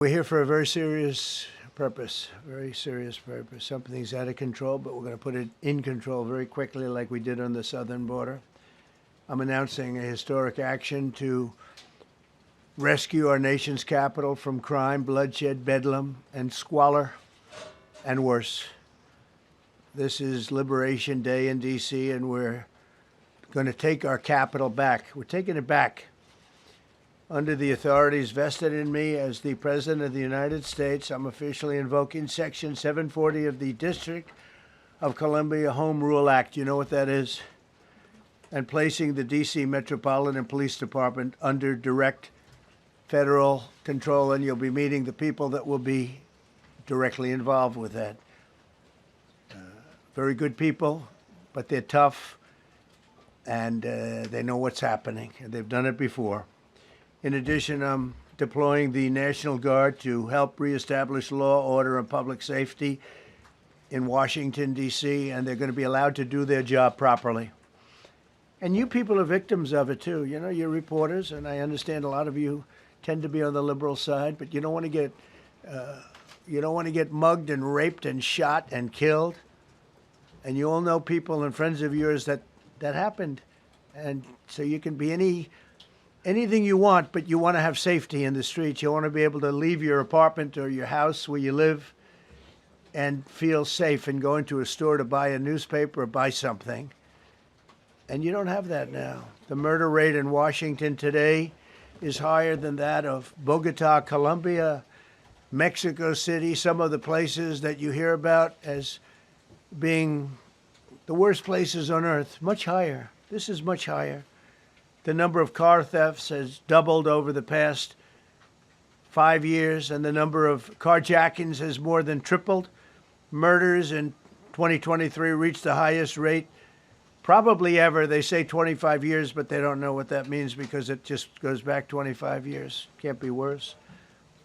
We're here for a very serious purpose, Something's out of control, but we're going to put it in control very quickly like we did on the southern border. I'm announcing a historic action to rescue our nation's capital from crime, bloodshed, bedlam, and squalor, and worse. This is Liberation Day in D.C., and we're going to take our capital back. We're taking it back. Under the authorities vested in me as the President of the United States, I'm officially invoking Section 740 of the District of Columbia Home Rule Act. You know what that is? And placing the D.C. Metropolitan Police Department under direct federal control, and you'll be meeting the people that will be directly involved with that. Very good people, but they're tough, and they know what's happening, and they've done it before. In addition, I'm deploying the National Guard to help reestablish law, order, and public safety in Washington, D.C., and they're going to be allowed to do their job properly. And you people are victims of it, too. You know, you're reporters, and I understand a lot of you tend to be on the liberal side, but you don't want to get mugged and raped and shot and killed. And you all know people and friends of yours that happened. And so you can be anything you want, but you want to have safety in the streets. You want to be able to leave your apartment or your house where you live and feel safe and go into a store to buy a newspaper or buy something. And you don't have that now. The murder rate in Washington today is higher than that of Bogota, Colombia, Mexico City, some of the places that you hear about as being the worst places on earth. Much higher. This is much higher. The number of car thefts has doubled over the past 5 years, and the number of carjackings has more than tripled. Murders in 2023 reached the highest rate probably ever. They say 25 years, but they don't know what that means because it just goes back 25 years. Can't be worse.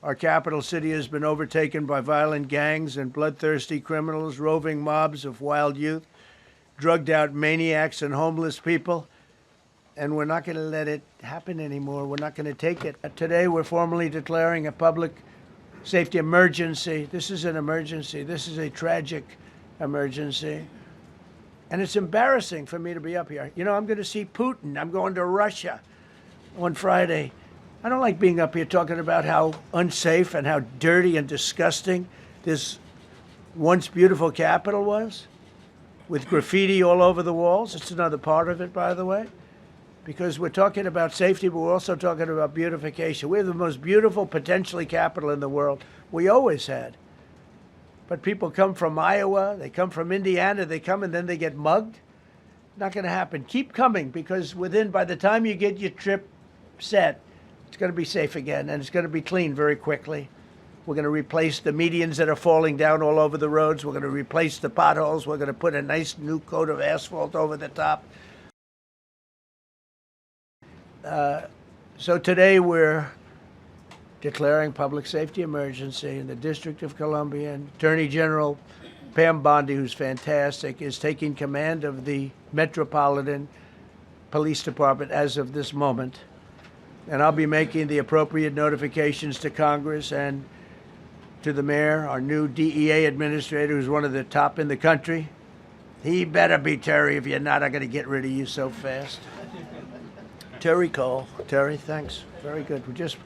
Our capital city has been overtaken by violent gangs and bloodthirsty criminals, roving mobs of wild youth, drugged-out maniacs, and homeless people. And we're not going to let it happen anymore. We're not going to take it. Today, we're formally declaring a public safety emergency. This is an emergency. This is a tragic emergency. And it's embarrassing for me to be up here. You know, I'm going to see Putin. I'm going to Russia on Friday. I don't like being up here talking about how unsafe and how dirty and disgusting this once beautiful capital was, with graffiti all over the walls. It's another part of it, by the way. Because we're talking about safety, but we're also talking about beautification. We have the most beautiful, potentially, capital in the world. We always had. But people come from Iowa, they come from Indiana, they come and then they get mugged. Not going to happen. Keep coming, because by the time you get your trip set, it's going to be safe again, and it's going to be clean very quickly. We're going to replace the medians that are falling down all over the roads. We're going to replace the potholes. We're going to put a nice new coat of asphalt over the top. So today we're declaring public safety emergency in the District of Columbia, and Attorney General Pam Bondi, who's fantastic, is taking command of the Metropolitan Police Department as of this moment. And I'll be making the appropriate notifications to Congress and to the mayor, our new DEA administrator, who's one of the top in the country. He better be Terry. If you're not, I'm going to get rid of you so fast. Terry Cole. Terry, thanks. Very good. We just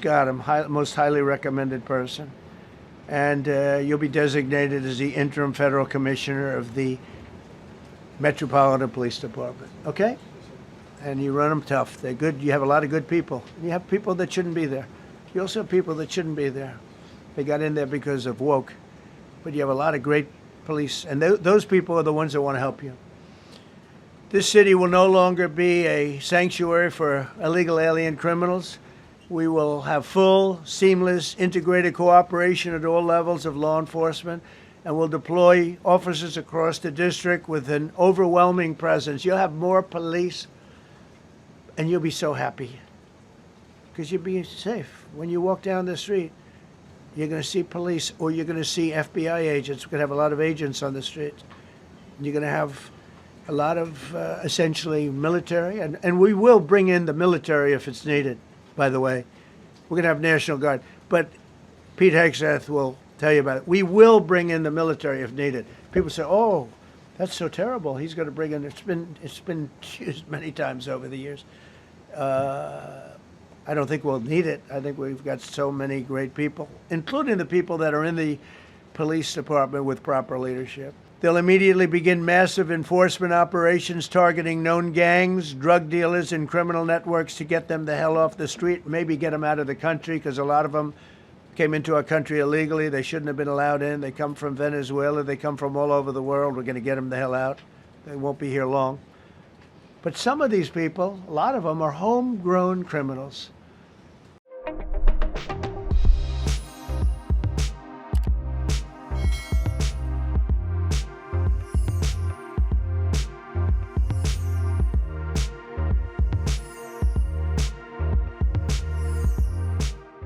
got him. Most highly recommended person. And you'll be designated as the interim federal commissioner of the Metropolitan Police Department. Okay? And you run them tough. They're good. You have a lot of good people. You have people that shouldn't be there. You also have people that shouldn't be there. They got in there because of woke. But you have a lot of great police. And those people are the ones that want to help you. This city will no longer be a sanctuary for illegal alien criminals. We will have full, seamless, integrated cooperation at all levels of law enforcement, and we'll deploy officers across the district with an overwhelming presence. You'll have more police, and you'll be so happy because you'll be safe. When you walk down the street, you're going to see police, or you're going to see FBI agents. We're going to have a lot of agents on the streets. And you're going to have a lot of essentially military, and we will bring in the military if it's needed, by the way. We're going to have National Guard. But Pete Hegseth will tell you about it. We will bring in the military if needed. People say, "Oh, that's so terrible. He's going to bring in." It's been used many times over the years. I don't think we'll need it. I think we've got so many great people, including the people that are in the police department with proper leadership. They'll immediately begin massive enforcement operations targeting known gangs, drug dealers, and criminal networks to get them the hell off the street, maybe get them out of the country, because a lot of them came into our country illegally. They shouldn't have been allowed in. They come from Venezuela. They come from all over the world. We're going to get them the hell out. They won't be here long. But some of these people, a lot of them, are homegrown criminals.